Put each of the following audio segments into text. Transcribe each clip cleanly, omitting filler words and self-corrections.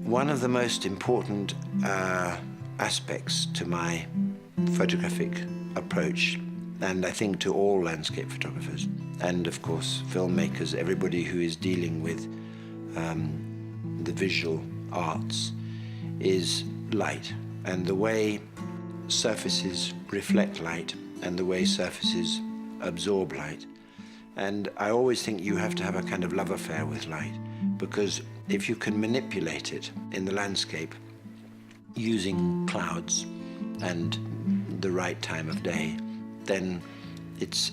One of the most important aspects to my photographic approach, and I think to all landscape photographers, and of course filmmakers, everybody who is dealing with the visual arts, is light, and the way surfaces reflect light and the way surfaces absorb light. And I always think you have to have a kind of love affair with light, because if you can manipulate it in the landscape using clouds and the right time of day, then it's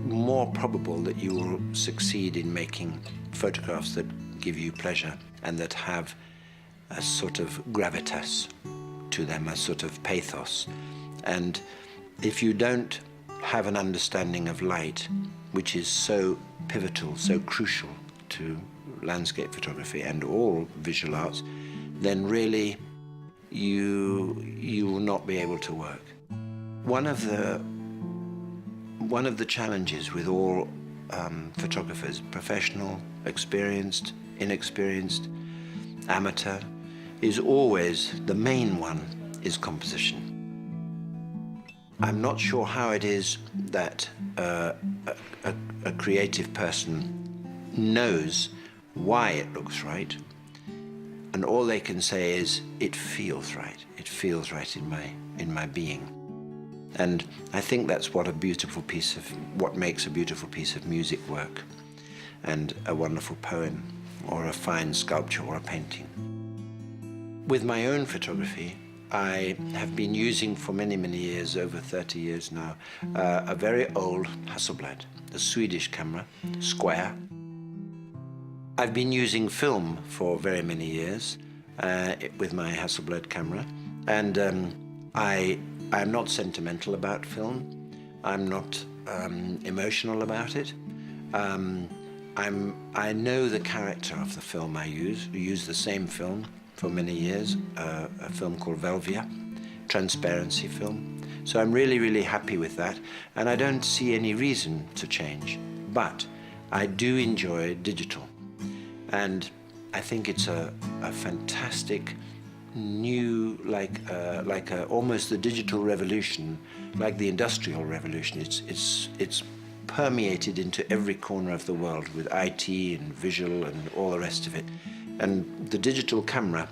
more probable that you will succeed in making photographs that give you pleasure and that have a sort of gravitas to them, a sort of pathos. And if you don't have an understanding of light, which is so pivotal, so crucial to landscape photography and all visual arts, then really you will not be able to work. One of the challenges with all photographers, professional, experienced, inexperienced, amateur, is always, the main one is composition. I'm not sure how it is that a creative person knows why it looks right, and all they can say is, it feels right. It feels right in my being. And I think that's what makes a beautiful piece of music work, and a wonderful poem, or a fine sculpture, or a painting. With my own photography, I have been using for many, many years, over 30 years now, a very old Hasselblad, a Swedish camera, square. I've been using film for very many years with my Hasselblad camera, and I'm not sentimental about film. I'm not emotional about it. I know the character of the film I use. We use the same film for many years, a film called Velvia, transparency film. So I'm really, really happy with that, and I don't see any reason to change. But I do enjoy digital, and I think it's a fantastic new, almost the digital revolution, like the industrial revolution. It's permeated into every corner of the world with IT and visual and all the rest of it. And the digital camera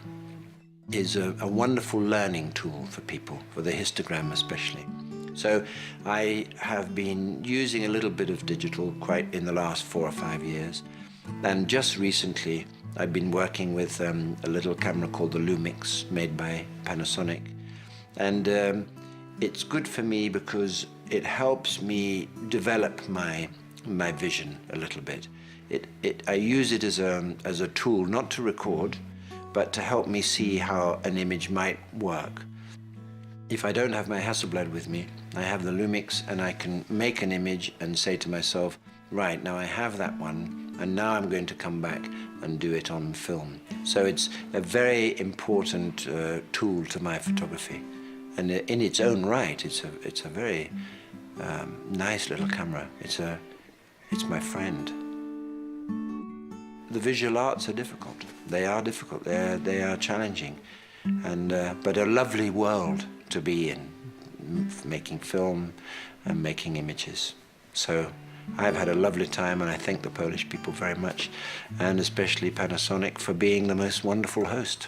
is a wonderful learning tool for people, for the histogram especially. So I have been using a little bit of digital quite in the last 4 or 5 years. And just recently, I've been working with a little camera called the Lumix, made by Panasonic. And it's good for me because it helps me develop my vision a little bit. I use it as a tool, not to record, but to help me see how an image might work. If I don't have my Hasselblad with me, I have the Lumix, and I can make an image and say to myself, right, now I have that one, and now I'm going to come back and do it on film. So it's a very important tool to my photography. And in its own right, it's a very nice little camera. It's my friend. The visual arts are difficult. They are difficult. They are challenging, and but a lovely world to be in, making film and making images. So I've had a lovely time, and I thank the Polish people very much, and especially Panasonic for being the most wonderful host.